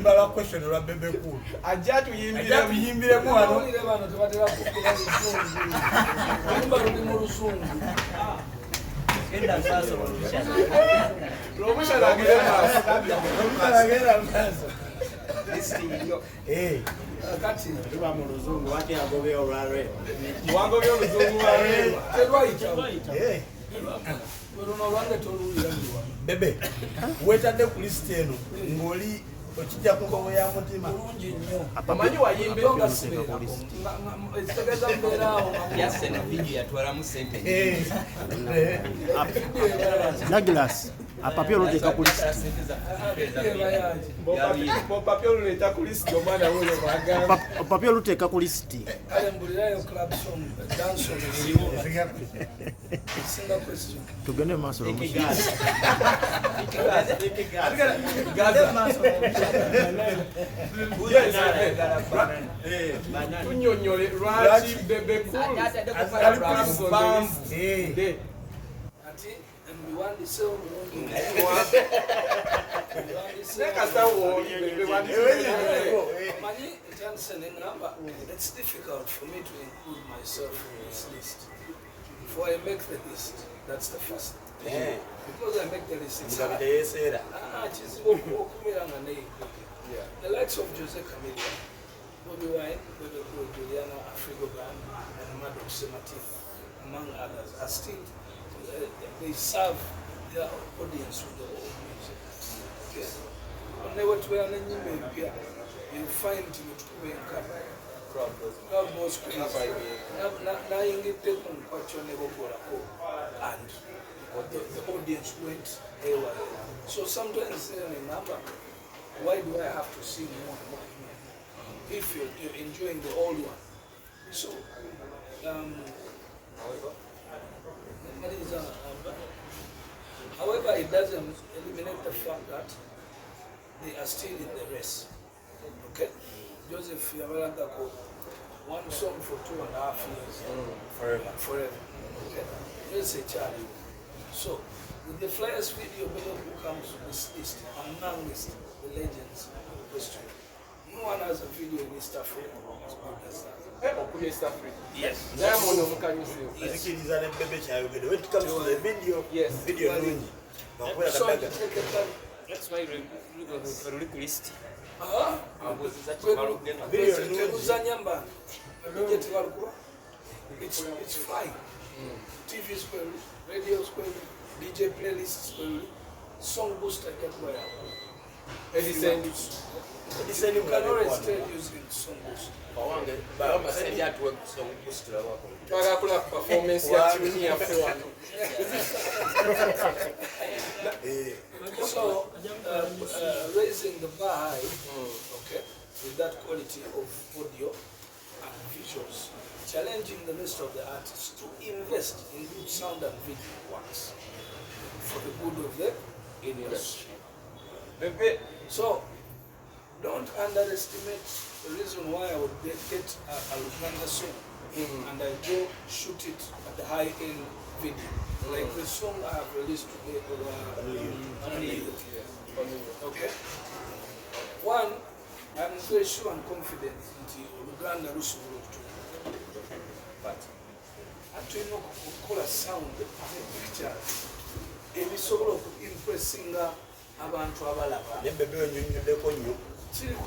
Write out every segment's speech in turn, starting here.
oluyimba lwa question lwa Bebe Cool. Ajja tuyimbire mu wano. Enda sasa Romusha agera maaso. kati tuba mu luzungu wati agobe olwalwe. Wangobe oluzungu walwe. Bebe, wetadde ku list eno ng'oli okijja ku nkobo ya mutima. Amanyi wayimbe Yase na video yatwalamu sente. Douglas, apapio loteka ku list. Papio leta ku list omwana wuyo bagamba. Apapio loteka ku list. Tugende maaso Tunyonyole lwaki Bebe Cool ali ku bambu. It's difficult for me to include myself in this list. Before I make the list, that's the first thing. Because I make the list, it's hard. The likes of Jose Camilla, Bobby Wine, Bebe Cool, Juliana, Afrigo Band, and Maddox Semati, among others, are still, they serve their audience with the old music. Okay? When they were to wear an email, you find it in crowd was crazy. Now you get taken and the audience went haywire. So sometimes remember, why do I have to sing more and more? If you're enjoying the old one. So however, it doesn't eliminate the fact that they are still in the race. Okay? Joseph Yamalangako, one song for 2.5 years. Forever. Okay? Here's a child. So, with the Flyers video, Bebe comes to this list, amongst the legends of the history. No one has a video in East Africa as good as that. East Africa. Yes. Diamond can you see? Yes. When it comes to the video, yes. Video That's why we list. It's fine. TV square, radio square, DJ playlist square, song booster everywhere. You can always stay using song booster. Performance ya tuni ya So, raising the bar high, okay, with that quality of audio and visuals, challenging the rest of the artists to invest in good sound and video works for the good of the industry. So, don't underestimate the reason why I would get a Luganda song and I go shoot it at the high-end video. Like the song I have released today, okay? One, I'm very sure and confident in Luganda Rusubu. But actually, no call a sound and picture. If it's sort of impressing abantu abalaba. Bebe onyonyodeko nnyo. Kiri ku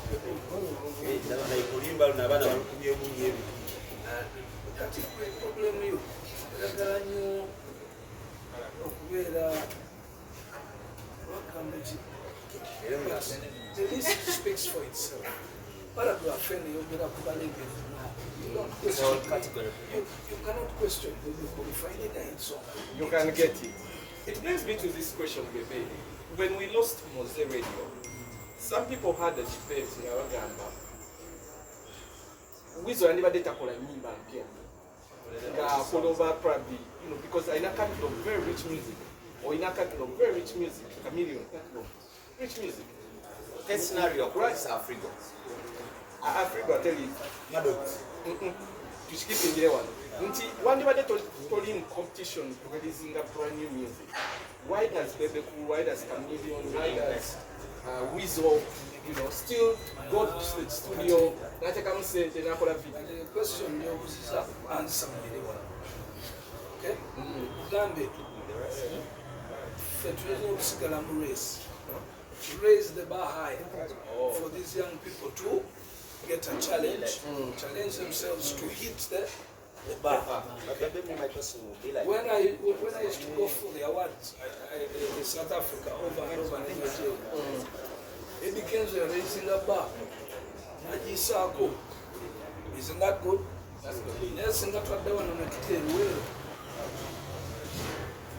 ndabana ikulimba n'abaana balukubye bunye ebi. Kati problem yo eragala nnyo okubeera wakambeji. The list speaks for itself. Paragraph any yogera ku balengezi you don't question. You cannot question the qualified in song. You can get it. It brings me to this question, Bebe. When we lost Mose Radio, some people had a debate in Abamugambye. Wizo and never data call a nyimba mpya. Over probably, because in a country of very rich music, or in a country of very rich music, a million country of rich music. That scenario across Africa. Africa, I tell you. Maddox. To skip in there one. One day told him competition releasing a brand new music. Why does Bebe Cool, why does Chameleon, why does Weasel you know, still go to the studio, nateka musente nakola video. The question is answer very well. Okay? Gambe, raise the bar high for these young people to get a challenge, challenge themselves to hit the bar. My question would be like, When I used to go for the awards in South Africa over and over and Nigeria, it became raising a bar. Najisako. Isn't that good? That's good. Yes, and that's what they want to make it well.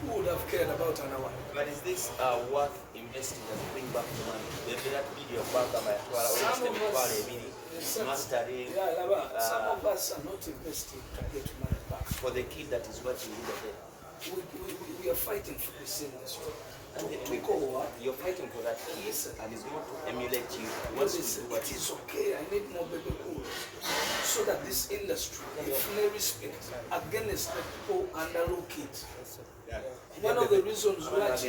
Who would have cared about an award? but is this worth investing and bring back the money? That video back at my Some of us are not investing to get money back. for the kid that is watching you there. We are fighting for this industry. And you're fighting for that kid and he's going to emulate you. Wants to do what It is okay, I need more baby cool. So that this industry, if they respect against the people underlook it. One of the reasons why one of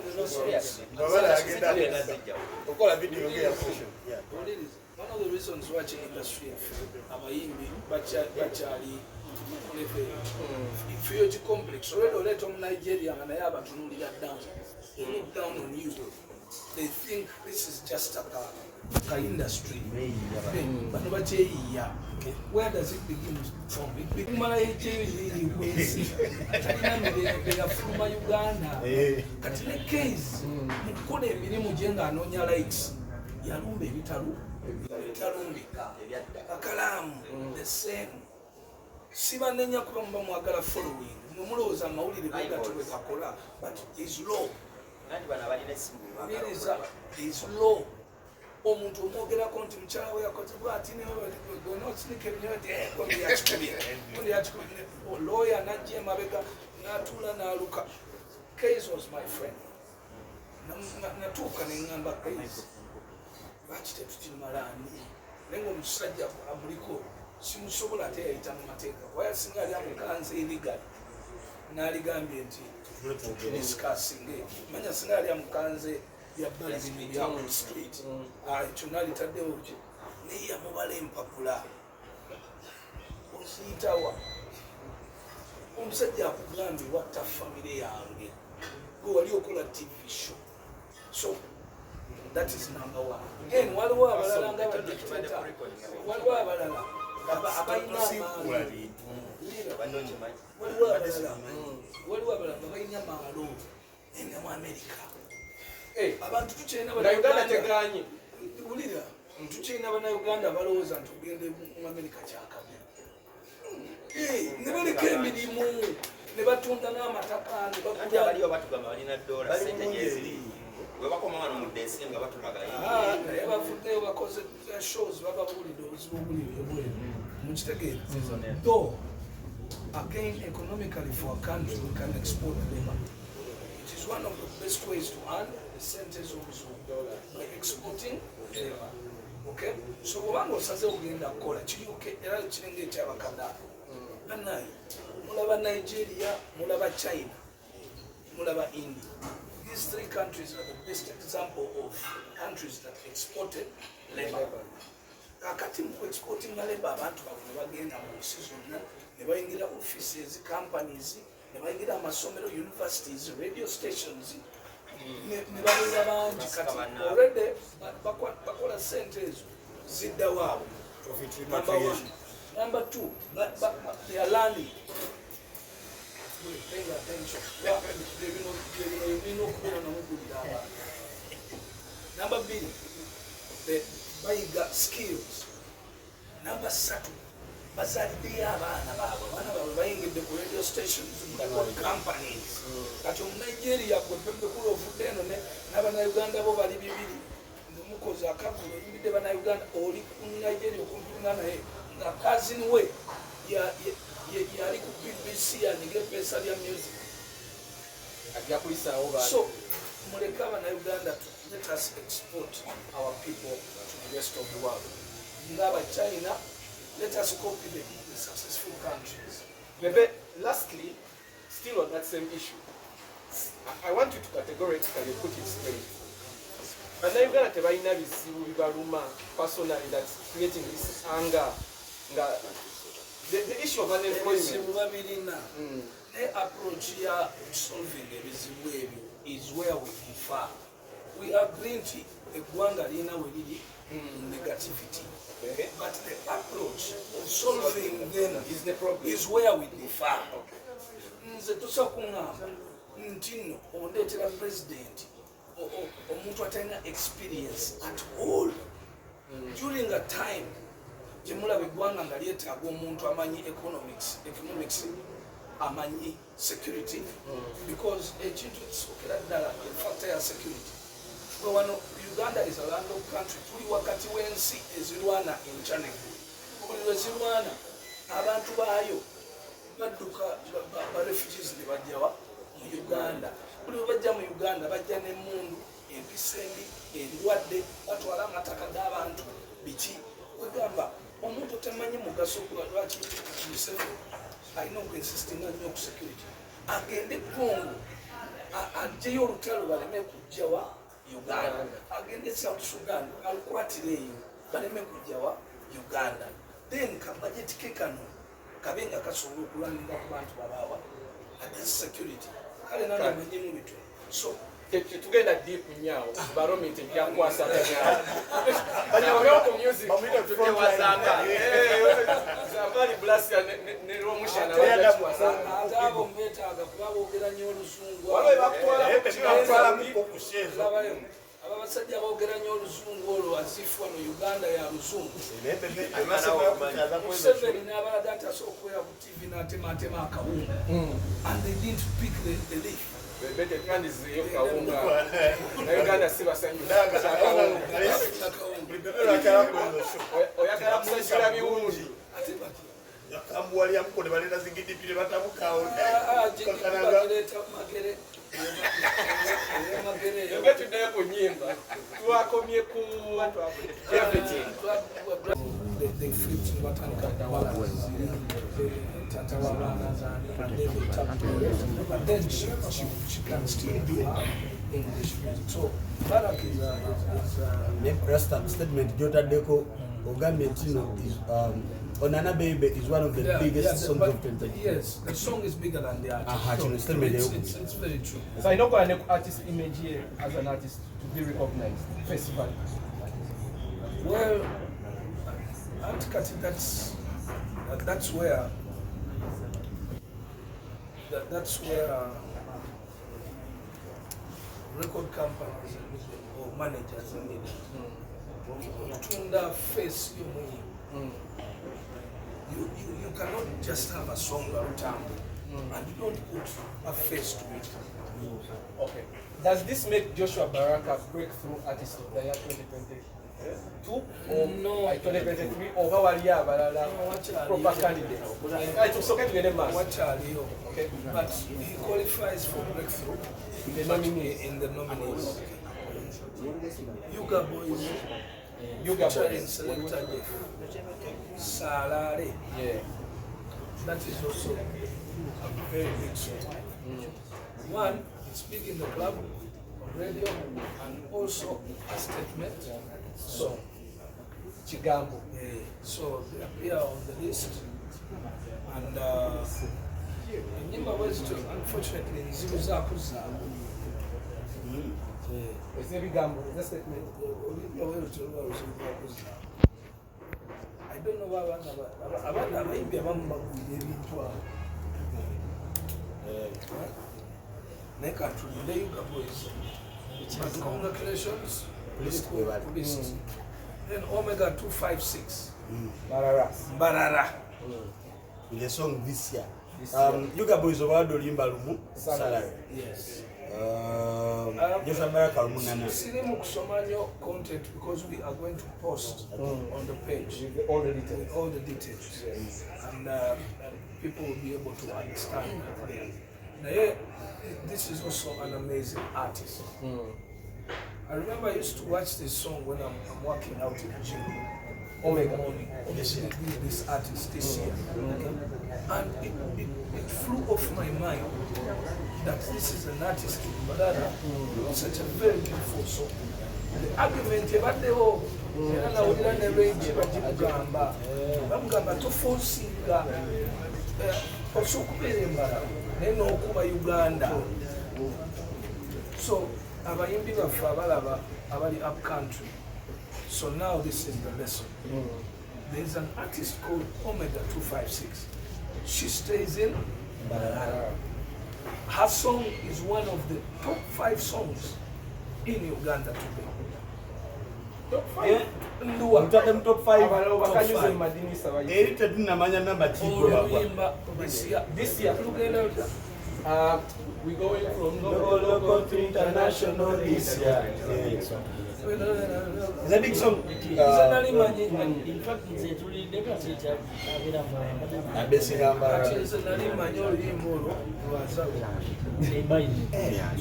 the reasons one of the reasons why the industry abayimbi bachali inferiority complex already let on Nigeria and I have to down. They look down on you. They think this is just a industry. Where does it begin from? It begins from Uganda. But in the case, Mukone Minimu Jenga Nonya Lakes, Yarumbe Vitarumbi, Akalam, the same. Sibanenya Kuramba Mwagara following, Mumuloza Mawulire Bega to Kakola, but it's low. It is low. Omuntu omwogera konti mchala we yakoze bwati ne gonotsinike byote lawyer najje mabega natula naluka. Case was my friend. Natuka nengamba case. Bachite tutimalani. Nengo musajja amuliko simusobola ate yayita mu mateeka. Waya singa ali amukanze illegal. Naligambye nti discussing manya singa ali amukanze ya bali ya on street tunali taddewo ki ne ya mubale empapula ositawa omusajja akugambye watta family yange gwe wali okola TV show. So that is number one. Again, waliwo abalala nga badictator, waliwo abalala abalina waliwo abalala balina maalo ene mu America. Abantu tukyalina Uganda wulira tukyalina bannayuganda balowooza nti ogende mu America kyakabi ne baleka emirimu ne batunda n'amataka ne naye bavuddeyo bakoze shows bababuulidde obuzibu obuli mukitegeera. Though again economically for a country we can export labor. It is one of the best ways to earn the centers by exporting labor. Okay? So kubanga osaze ogenda kukola kiri era kiringa ekyabakadde bannaye mulaba Nigeria, mulaba China, mulaba India. These three countries are the best example of countries that exported labor. Kakati mu exporting labor abantu bagenda mu nsi zonna ne bayingira offices, companies, ne bayingira amasomero, universities, radio stations, ne babeera bangi kati already bakola sente ezo zidda waabwe. Number one. Number two, they are learning. Paying attention. Number B, they buy skills. Number three, bazadde abaana baabwe buying the radio stations, companies. Kati Nigeria gwe Bebe ovudde eno n'Abannayuganda bo bali bibiri. Mukozi akavuyo yibidde Bannayuganda oli ku Nigeria okumpulana naye nga cousin we yali ku BBC anige pesa lya music. So muleke Abannayuganda let us export our people to the rest of the world. Ngaba China, let us copy the successful countries. Bebe, lastly, still on that same issue, I want you to categorically put it straight. bannayuganda tebalina bizibu bibaluma personally that's creating this anger the issue of unemployment babirina ne approach ya solving ebizibu ebyo is where we differ. We agree nti eggwanga lina we liri negativity, okay. But the approach of solving them is the problem, is where we differ. Nze tusakungamba nti nno ondeetera president omuntu atalina experience at all during a time gye mulaba eggwanga nga lyetaaga omuntu amanyi economics amanyi security, because ekintu ekisookera ddala efactor ya security. Bwe wano Uganda is a landlocked country, tuli wakati w'ensi ezirwana enchanego. Buli lwe zirwana abantu baayo badduka ba refugees ne bajjawa mu Uganda. Buli lwe bajja mu Uganda bajja n'emmundu, empisa embi, endwadde, batwala amataka g'abantu biki. Wegamba omuntu tamanyi mugaso lwaki Museveni alina okuinsistinga nnyo ku security. Agende Congo aggyeyo olutalo baleme kujjawa Uganda. Agende South Sudan alukwatire eyo baleme kujjawa Uganda. Then kabajeti ke kano kabenga kasobola okulwanira ku bantu babaawa against security. Kale nange amanyimu bitu. So tugenda deep nyawo barometer byakwasa banyawako music tutewazanga zamali blast ne romushana abo mbetaaga kuba boogera nnyo oluzungu wale bakutwala mu kusheza abasajja boogera nnyo oluzungu olwo azifu wano Uganda ya luzungu. Museveni n'abalaga nti asobola okubeera ku TV n'atematema akawunga and they didn't pick the leaf. Bebe kandiziyo kawunga na Uganda sibasanyusa oyagala kusanyukira biwundi yakambuwali yamukone balina zingidipire batabukawo yogetuddeyo ku nyimba twakomye ku everything. They flipped Botanica but then she can still do her English music. So Barak is Rasta statement Jota Deko Ogambye Tino is Onana Bebe is one of the biggest songs of 20. Yes, the song is bigger than the artist. It's very true. So I don't got an artist image here as an artist to be recognized festival. Well, that's where record companies or managers need to face you cannot just have a song and you don't put a face to it. Okay. Does this make Joshua Baraka breakthrough artist of the year 2022 or no 2023 or how are you proper candidates? It's okay to get a man. Okay. But he qualifies for breakthrough in the nominees. Yuga Boys, featuring Selector Jeff, Salare. Yeah. That is also a very big song. One, it's big in the club, on radio, and also a statement song. Chigambo. Yeah. So they appear on the list. And Nyimba West, unfortunately, Ziruzakuza. Is there Bigambo? Is that statement? I don't know why Abana Baby Abamugambye. Neka to Yuga Boys. But congratulations. List. Then Omega 256. Barara. With the song this year. Yuga Boys over Dolimba Lumu Salary. Yes. Just America Munana. Sirimu kusomanyo content because we are going to post on the page With all the details. all the details, and people will be able to understand. Now, yeah, this is also an amazing artist. I remember I used to watch this song when I'm working out in the gym. Omega. Morning. Obviously, this artist this year, and it flew off my mind that this is an artist in Mbeera. Such a very beautiful song. the argument ebaddewo era nawulira ne range bagimugamba bamugamba toforcinga osobola okubeera embala naye n'okuba Uganda. So abayimbi baffe abalaba abali up country. So now this is the lesson. There's an artist called Omega 256. She stays in Mbeera. Her song is one of the top 5 songs in Uganda today. Top 5? Ndua. Top 5. Bakanyuze mu madinisa bayimba. Eri tetunamanya namba Oluyimba this year. We going from local to international this year. It's a big song. In fact, it's a truly devastating.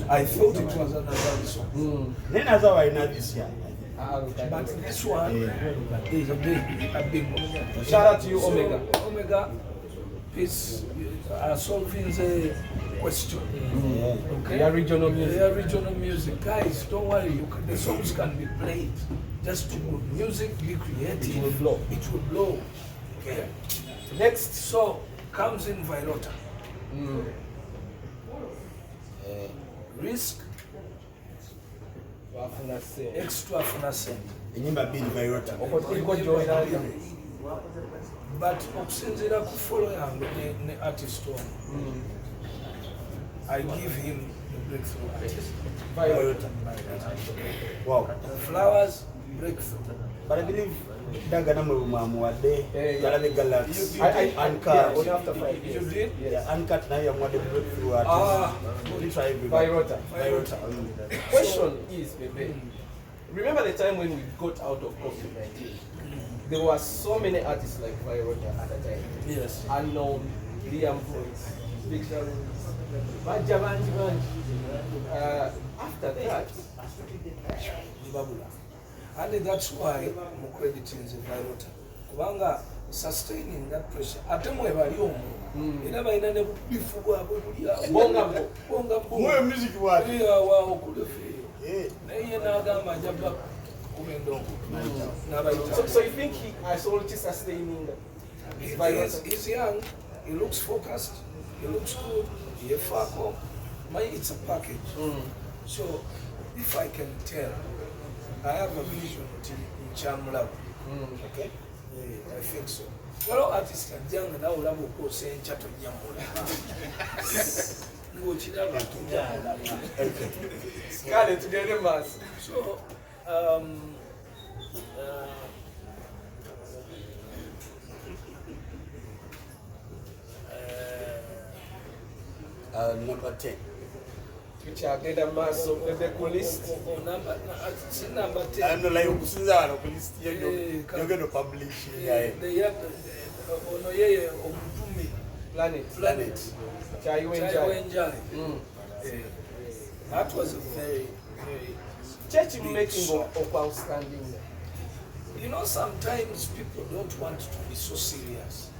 I thought it was another song. Then as I know this year. But this one is a big one. Shout out to you, Omega. Omega is solving the question. Okay? They are regional music. They are regional music. Guys, don't worry, the songs can be played. Just do good music, be creative. It will blow. It will blow. Okay? Next. So comes in Virota. Risk, extra finesse. Enyimba bili Virota. But okusinziira ku follow yange ne artist one, I give him the breakthrough artist. Virota. Wow. Flowers, breakthrough. But I believe Daga namwe mwamuwadde Galabe Galaxy I Uncut. only after 5 You years. did? Yeah, Uncut now you want the breakthrough artist. We try everybody. Virota. Virota. Question is, Bebe, remember the time when we got out of COVID-19? There were so many artists like Virota at the time. Yes. Unknown, Liam Voice, Big Sharon, Banji. After that, And that's why I'm crediting the Virota. Kubanga sustaining that pressure. Ate mwebali omwo. Era balina ne bubifu bwabwe buli awo. Bonga Mwe music what? Waawo kulefe. Naye n'agamba njaba kumendo. so you think he is already sustaining his Virota? He's young, he looks focused, he looks good, he fako. It's a package. So if I can tell, I have a vision in Chamlab. Okay. I think so. Well, artists are young and I will have a course in Chato Yamula. Scarlet together, mass. So, Number 10. Which are getting a mass of the list. Number 10. I'm not like Kusinza or police. You're going to publish. They have Onoye Omutumi Planet. Tayimbye. That was a very Church making of outstanding. You know, sometimes people don't want to be so serious.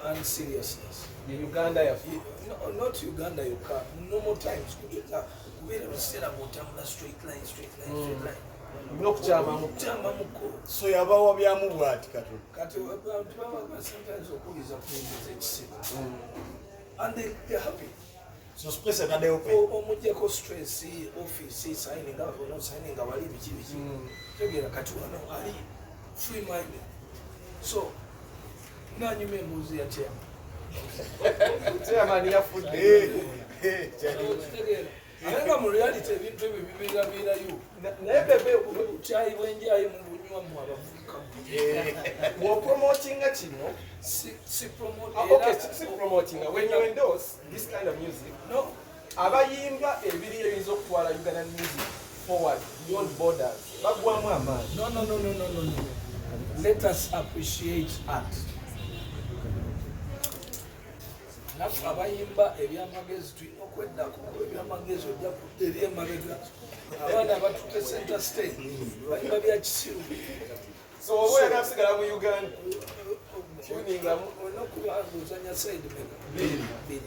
Unseriousness. In Uganda, No, not Uganda, you can. No more times. We never said about straight line. So you have our Yamu what? Sometimes and they're happy. So space that they open. Omujjako stress, office, signing up, or not signing up, ali free minded. So now you may lose your chair. Chairman, you food. I am reality, you. Chai when you are promoting a chino. Promoting. When you endorse this kind of music, no. Abayimba a video is of Ugandan music forward beyond borders. No. Let us appreciate art. Abayimba ebyamagezi tulina okweddako ebyamagezi ojja eri emabega abaana abatuuka center stage bayimba bya kisiru. So oba oyagala kusigala mu Uganda olina okuba ozanya side bbiri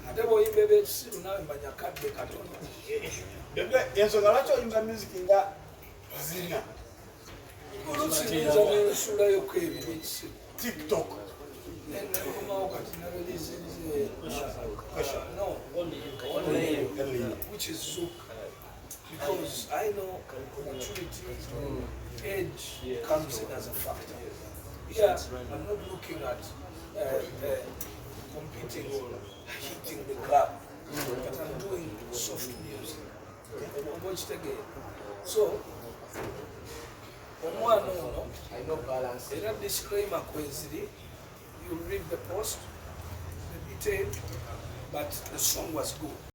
ate bw'oyimba ebyekisiru nawe manya kadde katono ensonga lwaki oyimba music nga zina olusinza nensulayo kwebiri tiktok nenkomawo kati nabelizinze no which is Zouk, because I know maturity, age comes in as a factor. Yeah, I'm not looking at competing or hitting the club, but I'm doing soft music. Watch it again. So, Omwaka ono, era disclaimer kweziri, you read the post, the detail, but the song was good.